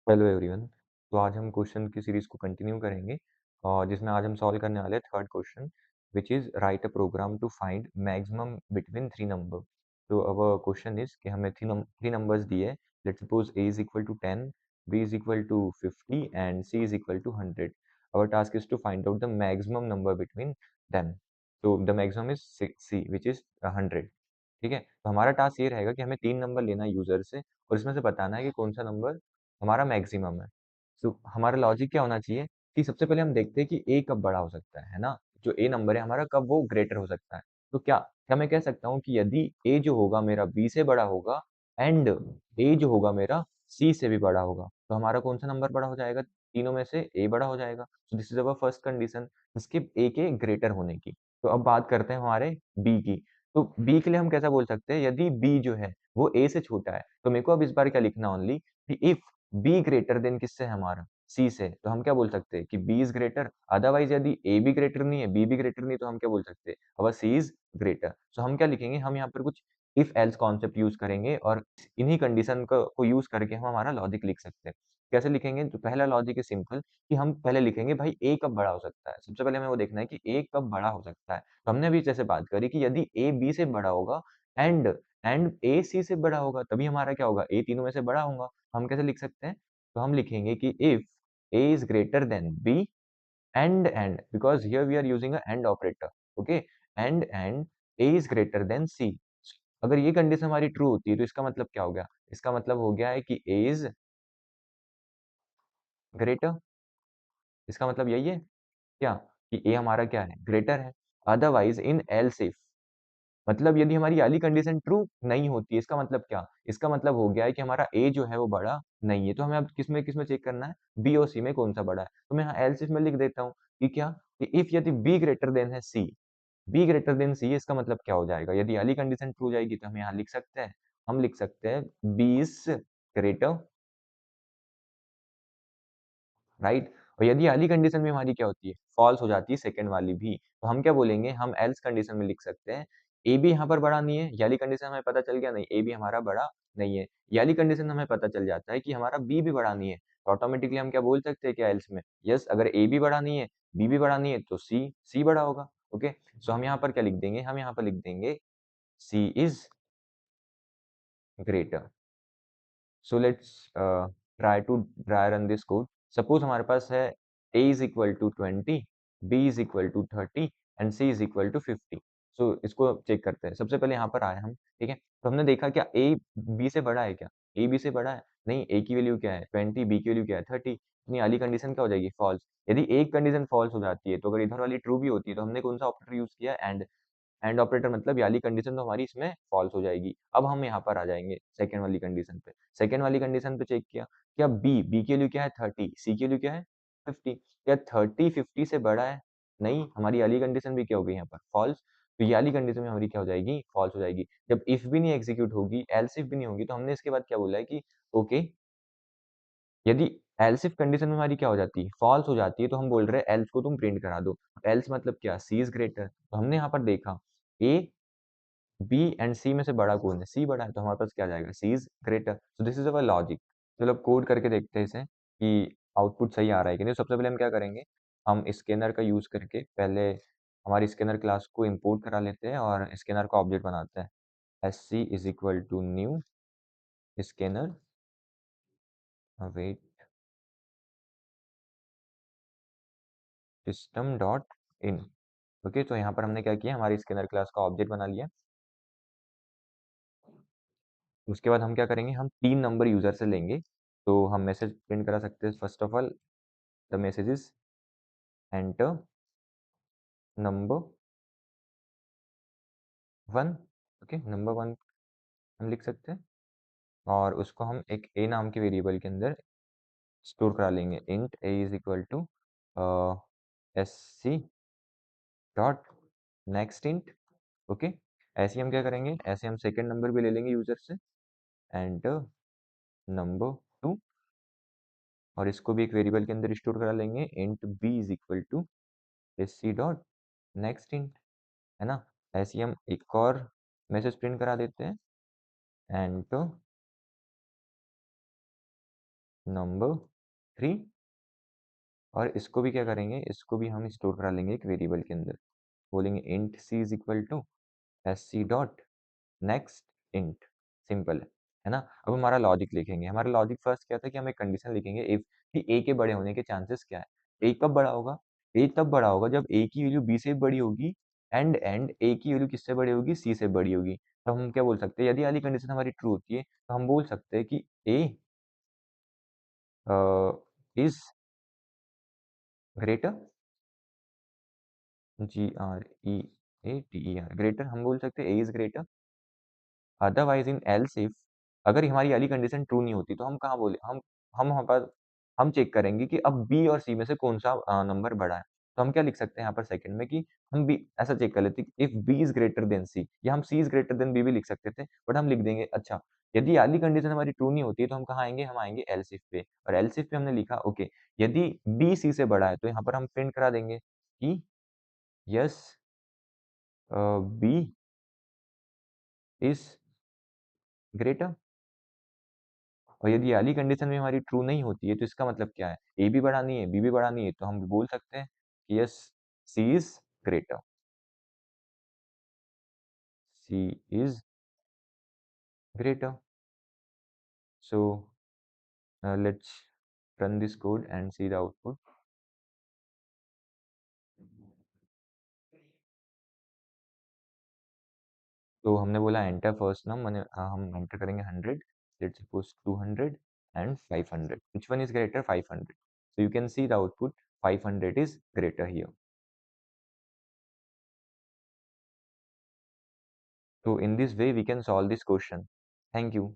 Hello everyone. तो आज हम क्वेश्चन की सीरीज को कंटिन्यू करेंगे और जिसमें आज हम सॉल्व करने वाले हैं third question which is write a program to find maximum between three number. तो अब क्वेश्चन इज कि हमें थ्री नंबर्स दिए। Let's suppose a is equal to 10, b is equal to 50 and c is equal to 100। Our task is to find out the maximum number between them. तो the maximum is c which is 100। ठीक है, तो हमारा task ये रहेगा कि हमें तीन नंबर लेना है यूजर से और इसमें से बताना है कि कौन सा नंबर हमारा मैक्सिमम है। तो हमारा लॉजिक क्या होना चाहिए कि सबसे पहले हम देखते हैं कि ए कब बड़ा हो सकता है ना। जो ए नंबर है हमारा कब वो ग्रेटर हो सकता है। तो क्या क्या मैं कह सकता हूँ कि यदि ए जो होगा मेरा बी से बड़ा होगा एंड ए जो होगा मेरा सी से भी बड़ा होगा तो हमारा कौन सा नंबर बड़ा हो जाएगा? तीनों में से ए बड़ा हो जाएगा। सो this is our first condition इसके ए के ग्रेटर होने की। तो अब बात करते हैं हमारे बी की। तो बी के लिए हम कैसा बोल सकते हैं? यदि बी जो है वो ए से छोटा है तो मेरे को अब इस बार क्या लिखना ओनली कि इफ बी ग्रेटर देन किससे है हमारा? सी से। तो हम क्या बोल सकते हैं कि बी इज ग्रेटर। अदरवाइज यदि ए भी ग्रेटर नहीं है बी भी ग्रेटर नहीं है तो हम क्या बोल सकते हैं? अवर सी इज ग्रेटर। सो हम क्या लिखेंगे? हम यहाँ पर कुछ इफ एल्स कॉन्सेप्ट यूज करेंगे और इन्हीं कंडीशन को यूज करके हम हमारा लॉजिक लिख सकते हैं। कैसे लिखेंगे? तो पहला लॉजिक है सिंपल कि हम पहले लिखेंगे भाई ए कब बड़ा हो सकता है। सबसे पहले हमें वो देखना है कि ए कब बड़ा हो सकता है। तो हमने अभी जैसे बात करी कि यदि ए बी से बड़ा होगा एंड ए सी से बड़ा होगा तभी हमारा क्या होगा? ए तीनों में से बड़ा होगा। हम कैसे लिख सकते हैं? तो हम लिखेंगे कि if a is greater than b and because here we are using a and operator. Okay, and a is greater than c. अगर ये कंडीशन हमारी ट्रू होती है तो इसका मतलब क्या हो गया? इसका मतलब हो गया है कि ए इज ग्रेटर। इसका मतलब यही है क्या कि ए हमारा क्या है? ग्रेटर है। अदरवाइज इन एल्स इफ, मतलब यदि हमारी वाली कंडीशन ट्रू नहीं होती है इसका मतलब क्या? इसका मतलब हो गया है कि हमारा ए जो है वो बड़ा नहीं है। तो हमें अब किसमें चेक करना है? बी और सी में कौन सा बड़ा है। तो मैं यहाँ एल्स इफ में लिख देता हूँ कि क्या कि इफ यदि बी ग्रेटर देन है सी, बी ग्रेटर देन सी इसका मतलब क्या हो जाएगा? यदि वाली कंडीशन ट्रू हो जाएगी तो हम यहाँ लिख सकते हैं, हम लिख सकते हैं बी इज ग्रेटर, राइट। और यदि वाली कंडीशन में हमारी क्या होती है? फॉल्स हो जाती है सेकंड वाली भी, तो हम क्या बोलेंगे? हम एल्स कंडीशन में लिख सकते हैं ए भी यहाँ पर बड़ा नहीं है। ये वाली कंडीशन हमें पता चल गया नहीं ए भी हमारा बड़ा नहीं है। ये वाली कंडीशन हमें पता चल जाता है कि हमारा बी भी बड़ा नहीं है। तो ऑटोमेटिकली हम क्या बोल सकते हैं क्या एल्स में? यस, अगर ए भी बड़ा नहीं है बी भी बड़ा नहीं है तो सी बड़ा होगा। ओके, सो हम यहाँ पर क्या लिख देंगे? हम यहाँ पर लिख देंगे c is greater. So let's try run this code. Suppose हमारे पास है a is equal to 20, b is equal to 30 and c is equal to 50। So इसको चेक करते हैं। सबसे पहले यहाँ पर आए हम, ठीक है। तो हमने देखा क्या a b से बड़ा है क्या? a b से बड़ा है नहीं। a की वैल्यू क्या है? 20, b की वैल्यू क्या है? 30। अपनी वाली कंडीशन क्या हो जाएगी? फॉल्स। यदि एक कंडीशन फॉल्स हो जाती है तो अगर इधर वाली ट्रू भी होती है तो हमने कौन सा ऑपरेटर यूज किया? एंड ऑपरेटर, मतलब ये वाली कंडीशन तो हमारी इसमें फॉल्स हो जाएगी। अब हम यहाँ पर आ जाएंगे सेकंड वाली कंडीशन पे। सेकंड वाली कंडीशन पे चेक किया क्या बी की वैल्यू क्या है? 30, सी की वैल्यू क्या है? 50। क्या 30 50 से बड़ा है? नहीं, हमारी वाली कंडीशन भी क्या हो गई यहाँ पर? फॉल्स। तो ये वाली कंडीशन में हमारी क्या हो जाएगी? फॉल्स हो जाएगी। जब इफ भी नहीं एग्जीक्यूट होगी, एल्स इफ भी नहीं होगी, तो हमने इसके बाद क्या बोला है कि ओके, यदि एल्स इफ कंडीशन में हमारी क्या हो जाती है? फॉल्स हो जाती है, तो हम बोल रहे हैं एल्स को तुम प्रिंट करा दो। एल्स मतलब क्या? सी इज ग्रेटर। तो हमने यहाँ पर देखा ए बी एंड सी में से बड़ा कौन है? सी बड़ा है, तो हमारे पास क्या आ जाएगा? C is greater. So this is our logic. चलो अब कोड करके देखते हैं इसे कि आउटपुट सही आ रहा है कि नहीं। सबसे पहले हम क्या करेंगे? हम स्कैनर का यूज करके पहले हमारी स्कैनर क्लास को इंपोर्ट करा लेते हैं और स्कैनर का ऑब्जेक्ट बनाते हैं। S C is equal to new scanner, wait system dot in. Okay, तो यहाँ पर हमने क्या किया? हमारी स्कैनर क्लास का ऑब्जेक्ट बना लिया। उसके बाद हम क्या करेंगे? हम तीन नंबर यूजर से लेंगे। तो हम मैसेज प्रिंट करा सकते हैं। First of all the message is enter number one. Okay, number one हम लिख सकते हैं और उसको हम एक ए नाम के वेरिएबल के अंदर स्टोर करा लेंगे। Int A is equal to S C dot next int. Okay, ऐसे ही हम क्या करेंगे? ऐसे हम सेकेंड नंबर भी ले लेंगे यूजर से, एंटर नंबर टू, और इसको भी एक वेरिएबल के अंदर स्टोर करा लेंगे। Int B is equal to S C dot next int, है ना। ऐसे ही हम एक और मैसेज प्रिंट करा देते हैं, एंटर नंबर 3, और इसको भी क्या करेंगे, इसको भी हम स्टोर करा लेंगे एक वेरिएबल के अंदर, बोलेंगे int C is equal to S C dot next int, simple है ना। अब हमारा लॉजिक लिखेंगे, हमारा लॉजिक फर्स्ट क्या था कि हम एक कंडीशन लिखेंगे इफ कि ए के बड़े होने के चांसेस क्या है। ए कब बड़ा होगा, ए तब बड़ा होगा जब ए की वैल्यू बी से बड़ी होगी, एंड ए की वैल्यू किससे बड़ी होगी, सी से बड़ी होगी। तो हम क्या बोल सकते हैं, यदि वाली कंडीशन हमारी ट्रू होती है तो हम बोल सकते हैं कि a is greater, GREATER, greater हम बोल सकते हैं a is greater. Otherwise in else if, अगर हमारी वाली कंडीशन ट्रू नहीं होती तो हम कहाँ बोले, हम वहाँ पर हम चेक करेंगे कि अब बी और सी में से कौन सा नंबर बड़ा है। तो हम क्या लिख सकते हैं यहाँ पर सेकंड में कि हम बी ऐसा चेक कर लेते हैं if b is greater than c, या हम c is greater than b भी लिख सकते थे, बट हम लिख देंगे अच्छा यदि वाली कंडीशन हमारी ट्रू नहीं होती है तो हम कहाँ आएंगे, हम आएंगे एल्स इफ पे, और एल्स इफ पे हमने लिखा ओके यदि बी सी से बड़ा है तो यहाँ पर हम प्रिंट करा देंगे कि यस बी इज ग्रेटर। और यदि वाली कंडीशन में हमारी ट्रू नहीं होती है तो इसका मतलब क्या है, ए भी बड़ा नहीं है, बी भी बड़ा नहीं है, तो हम बोल सकते हैं कि yes C is greater, C is greater. So let's run this code and see the output. तो हमने बोला एंटर फर्स्ट नम, मैंने हम एंटर करेंगे 100, let's suppose 200 and 500, which one is greater, 500। so you can see the output 500 is greater here. So in this way we can solve this question. Thank you.